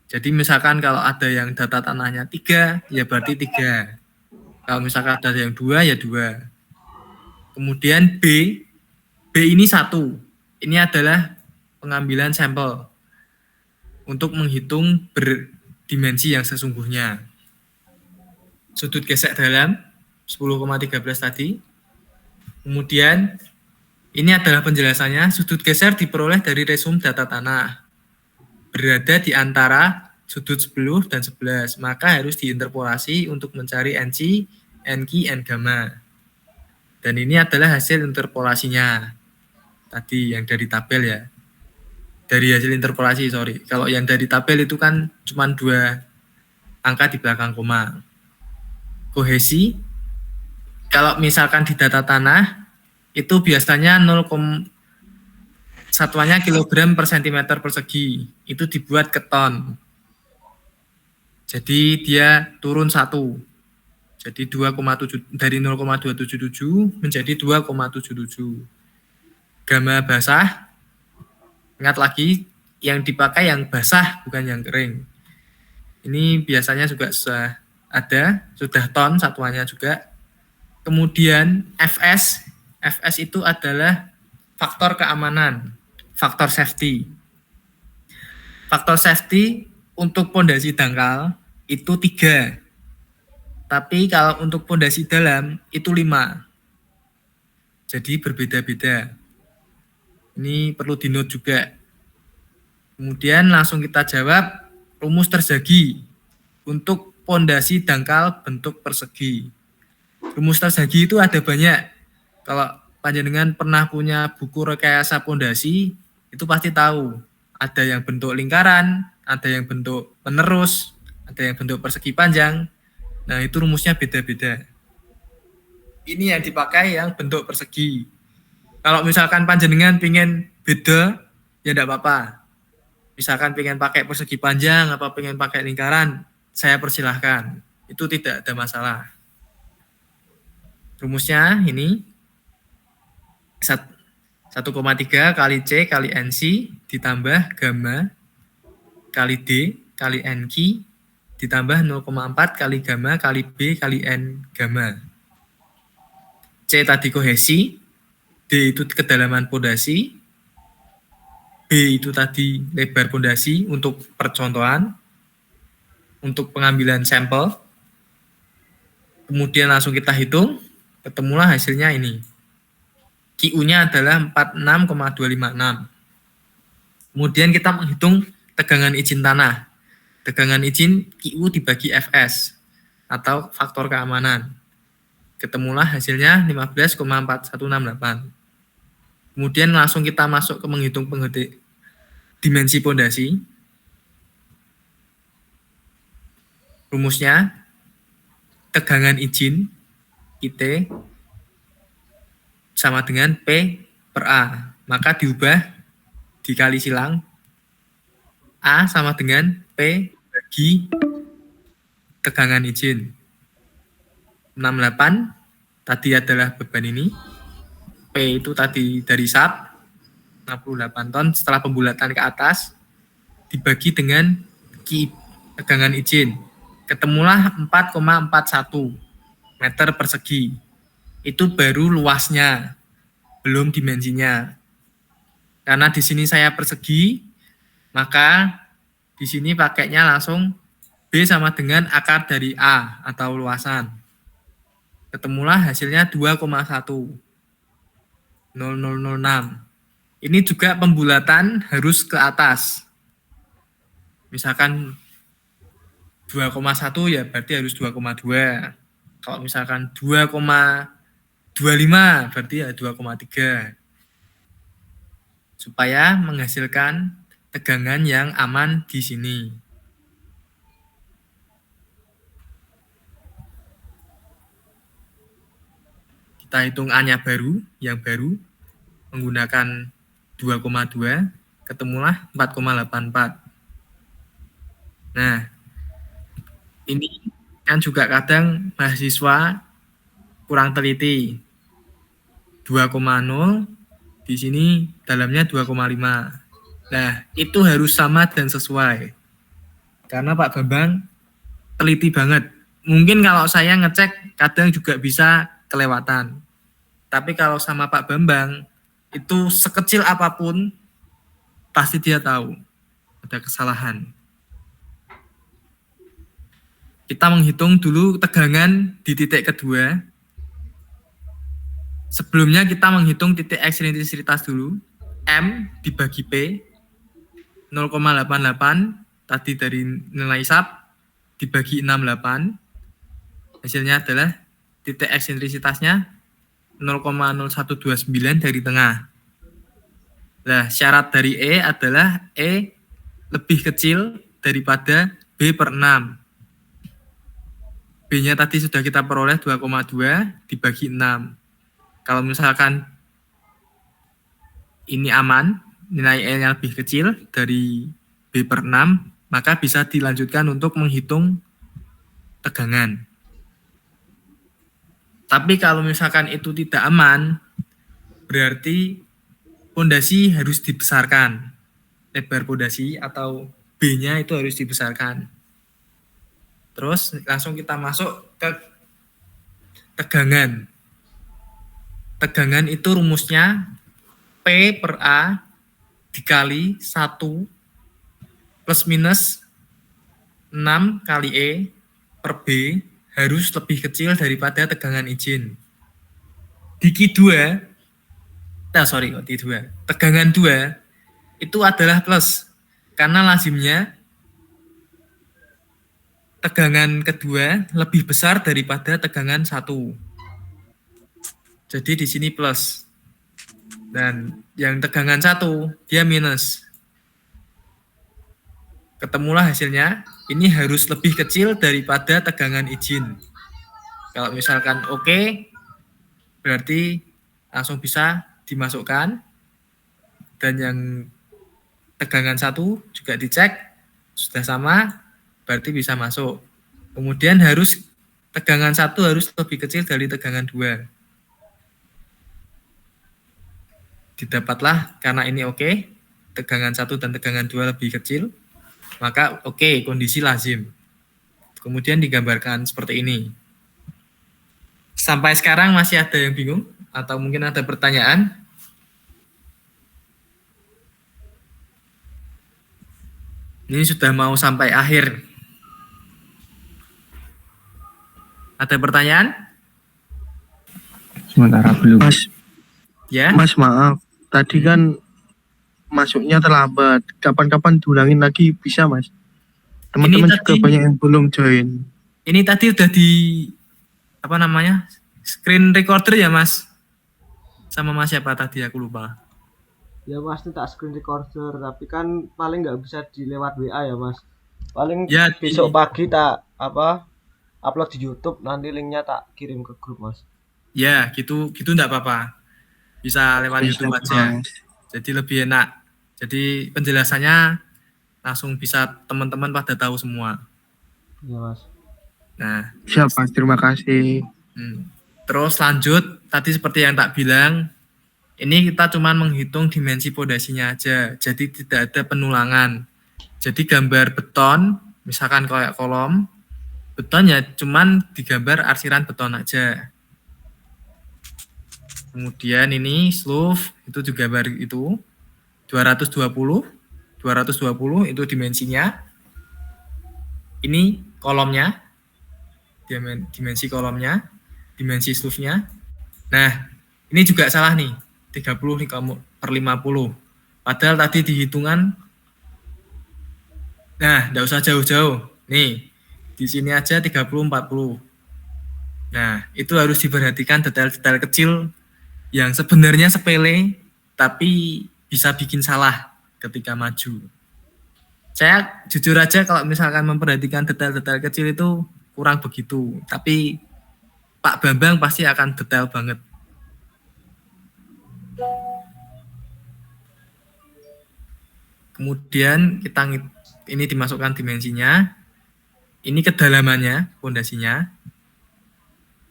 Jadi misalkan kalau ada yang data tanahnya 3, ya berarti 3. Kalau misalkan ada yang 2, ya 2. Kemudian B ini 1. Ini adalah pengambilan sampel untuk menghitung berdimensi yang sesungguhnya. Sudut gesek dalam 10,13 tadi. Kemudian ini adalah penjelasannya. Sudut geser diperoleh dari resum data tanah. Berada di antara sudut 10 dan 11. Maka harus diinterpolasi untuk mencari NC, N-Ki, N-gamma. Dan ini adalah hasil interpolasinya. Tadi yang dari tabel ya. Dari hasil interpolasi, sorry. Kalau yang dari tabel itu kan cuma 2 angka di belakang koma. Kohesi, kalau misalkan di data tanah, itu biasanya satuannya kilogram per sentimeter persegi. Itu dibuat ke ton. Jadi dia turun 1. Jadi 2,7 dari 0,277 menjadi 2,77. Gamma basah, ingat lagi yang dipakai yang basah bukan yang kering. Ini biasanya juga sudah ada, sudah ton satuannya juga. Kemudian FS itu adalah faktor keamanan, faktor safety. Faktor safety untuk pondasi dangkal itu 3. Tapi kalau untuk pondasi dalam itu 5. Jadi berbeda-beda. Ini perlu di-note juga. Kemudian langsung kita jawab rumus terzagi untuk pondasi dangkal bentuk persegi. Rumus terzagi itu ada banyak. Kalau panjenengan pernah punya buku rekayasa pondasi, itu pasti tahu. Ada yang bentuk lingkaran, ada yang bentuk penerus, ada yang bentuk persegi panjang. Nah, itu rumusnya beda-beda. Ini yang dipakai yang bentuk persegi. Kalau misalkan panjenengan pengen beda, ya enggak apa-apa. Misalkan pengen pakai persegi panjang, apa pengen pakai lingkaran, saya persilahkan. Itu tidak ada masalah. Rumusnya ini 1,3 kali C kali NC ditambah gamma kali D kali NQ ditambah 0,4 kali gamma kali B kali N gamma. C tadi kohesi, D itu kedalaman pondasi, B itu tadi lebar pondasi untuk percontohan, untuk pengambilan sampel. Kemudian langsung kita hitung, ketemulah hasilnya ini. QU-nya adalah 46,256. Kemudian kita menghitung tegangan izin tanah. Tegangan izin QU dibagi Fs atau faktor keamanan. Ketemulah hasilnya 15,4168. Kemudian langsung kita masuk ke menghitung dimensi pondasi. Rumusnya tegangan izin IT sama dengan P per A. Maka diubah dikali silang A sama dengan P bagi tegangan izin. 68 tadi adalah beban ini. P itu tadi dari SAP 68 ton setelah pembulatan ke atas dibagi dengan Q tegangan izin. Ketemulah 4,41 meter persegi. Itu baru luasnya, belum dimensinya. Karena di sini saya persegi, maka di sini pakainya langsung B sama dengan akar dari A atau luasan. Ketemulah hasilnya 2,1006. Ini juga pembulatan harus ke atas. Misalkan 2,1 ya berarti harus 2,2. Kalau misalkan 2,25 berarti ya 2,3. Supaya menghasilkan tegangan yang aman di sini. Kita hitung A-nya yang baru menggunakan 2,2, ketemulah 4,84. Nah, ini kan juga kadang mahasiswa kurang teliti. 2,0 di sini dalamnya 2,5. Nah, itu harus sama dan sesuai. Karena Pak Bambang teliti banget. Mungkin kalau saya ngecek kadang juga bisa kelewatan. Tapi kalau sama Pak Bambang itu sekecil apapun pasti dia tahu ada kesalahan. Kita menghitung dulu tegangan di titik kedua. Sebelumnya kita menghitung titik eksentrisitas dulu. M dibagi P 0,88 tadi dari nilai SAP dibagi 68. Hasilnya adalah titik eksentrisitasnya 0,0129 dari tengah. Nah, syarat dari E adalah E lebih kecil daripada B per 6. B-nya tadi sudah kita peroleh 2,2 dibagi 6. Kalau misalkan ini aman, nilai E-nya lebih kecil dari B per 6, maka bisa dilanjutkan untuk menghitung tegangan. Tapi kalau misalkan itu tidak aman, berarti pondasi harus dibesarkan. Lebar pondasi atau B-nya itu harus dibesarkan. Terus langsung kita masuk ke tegangan. Tegangan itu rumusnya P per A dikali 1 plus minus 6 kali E per B harus lebih kecil daripada tegangan izin. Di Q2, tegangan 2 itu adalah plus, karena lazimnya tegangan kedua lebih besar daripada tegangan 1. Jadi di sini plus. Dan yang tegangan 1 dia minus. Ketemulah hasilnya, ini harus lebih kecil daripada tegangan izin. Kalau misalkan oke, berarti langsung bisa dimasukkan. Dan yang tegangan 1 juga dicek, sudah sama, berarti bisa masuk. Kemudian tegangan 1 harus lebih kecil dari tegangan 2. Didapatlah, karena ini oke, tegangan 1 dan tegangan 2 lebih kecil, maka oke, kondisi lazim. Kemudian digambarkan seperti ini. Sampai sekarang masih ada yang bingung? Atau mungkin ada pertanyaan? Ini sudah mau sampai akhir. Ada pertanyaan? Sementara belum. Mas, Ya. Mas maaf. Tadi kan masuknya terlambat. Kapan-kapan diulangin lagi bisa, Mas? Teman-teman juga banyak yang belum join. Ini tadi udah di screen recorder ya, Mas? Sama Mas siapa tadi, aku lupa. Ya Mas, itu tak screen recorder, tapi kan paling nggak bisa dilewat WA ya Mas. Paling Ya, besok pagi tak upload di YouTube, nanti linknya tak kirim ke grup Mas. Ya, gitu enggak apa-apa. Bisa lewat YouTube aja. Mas. Jadi lebih enak. Jadi penjelasannya langsung bisa teman-teman pada tahu semua. Iya Mas. Nah, Siap, Mas. Terima kasih. terus lanjut, tadi seperti yang tak bilang, ini kita cuma menghitung dimensi pondasinya aja. Jadi tidak ada penulangan. Jadi gambar beton, misalkan kayak kolom, beton ya cuman digambar arsiran beton aja. Kemudian ini slope itu juga gambar itu 220 itu dimensinya. Ini kolomnya, dimensi kolomnya, dimensi slope-nya. Nah, ini juga salah nih, 30/50. Padahal tadi dihitungan, nah, enggak usah jauh-jauh. Nih, di sini aja 30/40. Nah, itu harus diperhatikan detail-detail kecil yang sebenarnya sepele, tapi bisa bikin salah ketika maju. Saya jujur aja kalau misalkan memperhatikan detail-detail kecil itu kurang begitu, tapi Pak Bambang pasti akan detail banget. Kemudian ini dimasukkan dimensinya, ini kedalamannya, pondasinya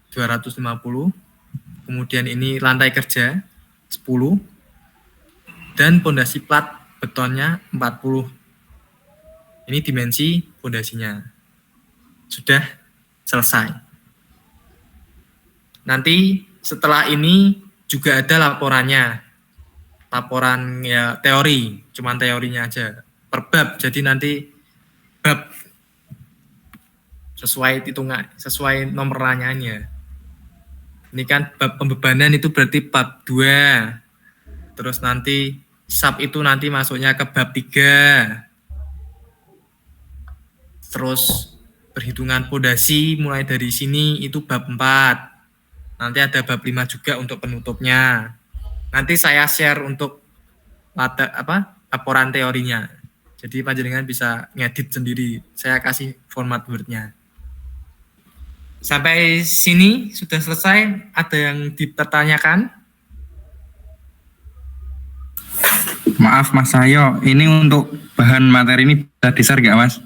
250. Kemudian ini lantai kerja 10 dan pondasi plat betonnya 40. Ini dimensi pondasinya. Sudah selesai. Nanti setelah ini juga ada laporannya. Laporan ya teori, cuman teorinya aja. Per bab, jadi nanti bab sesuai nomor pertanyaannya. Ini kan bab pembebanan itu berarti bab 2. Terus nanti sub itu nanti masuknya ke bab 3. Terus perhitungan pondasi mulai dari sini itu bab 4. Nanti ada bab 5 juga untuk penutupnya. Nanti saya share untuk laporan teorinya. Jadi panjenengan bisa ngedit sendiri. Saya kasih format Word-nya. Sampai sini sudah selesai. Ada yang dipertanyakan? Maaf Mas Sayo, ini untuk bahan materi ini bisa di-share nggak Mas?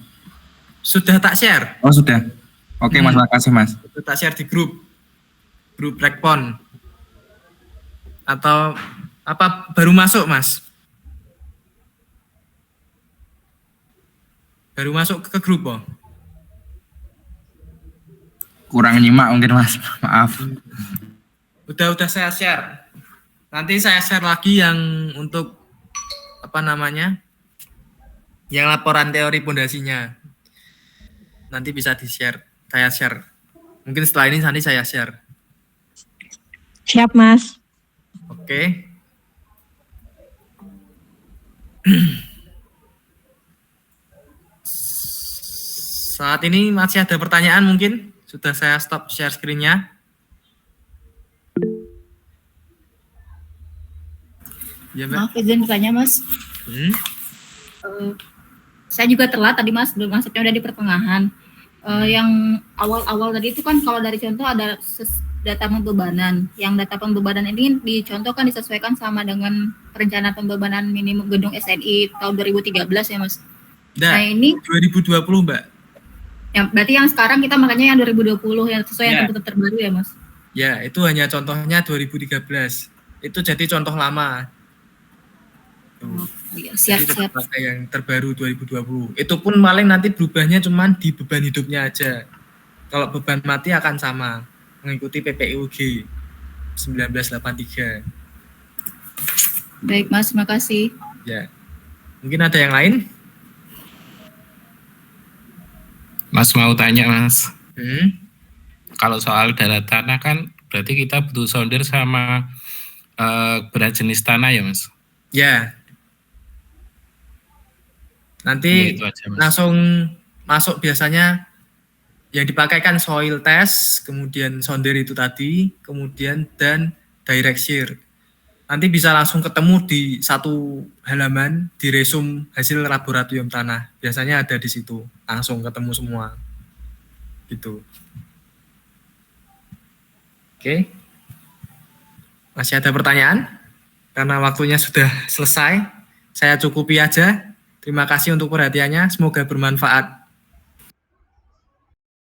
Sudah tak share. Oh sudah. Oke Mas, makasih Mas. Sudah tak share di grup Rekpon. Atau baru masuk Mas? Baru masuk ke grup oh? Kurang nyimak mungkin Mas, maaf. Udah saya share. Nanti saya share lagi yang untuk apa namanya? Yang laporan teori pondasinya. Nanti bisa di-share, saya share. Mungkin setelah ini nanti saya share. Siap, Mas. Oke. Saat ini masih ada pertanyaan mungkin? Sudah saya stop share screen-nya. Ya, Mbak. Maaf izin bertanya Mas. Saya juga telat tadi Mas, belum masuknya udah di pertengahan. Yang awal-awal tadi itu kan kalau dari contoh ada data pembebanan. Yang data pembebanan ini dicontohkan disesuaikan sama dengan rencana pembebanan minimum gedung SNI tahun 2013 ya Mas. Nah ini 2020 Mbak. Ya, berarti yang sekarang kita makanya yang 2020 yang sesuai yang tentu terbaru ya Mas. Ya, itu hanya contohnya 2013. Itu jadi contoh lama. Iya, siap-siap. Yang terbaru 2020. Itu pun paling nanti berubahnya cuman di beban hidupnya aja. Kalau beban mati akan sama, mengikuti PPUG 1983. Baik Mas, terima kasih. Ya. Mungkin ada yang lain? Mas mau tanya Mas. Kalau soal darat tanah kan berarti kita butuh sonder sama berat jenis tanah ya Mas? Ya. Nanti Ya, aja, langsung masuk biasanya yang dipakai kan soil test, kemudian sonder itu tadi, kemudian dan direct shear. Nanti bisa langsung ketemu di satu halaman di resume hasil laboratorium tanah. Biasanya ada di situ, langsung ketemu semua. Gitu. Oke. Masih ada pertanyaan? Karena waktunya sudah selesai, saya cukupi aja. Terima kasih untuk perhatiannya, semoga bermanfaat.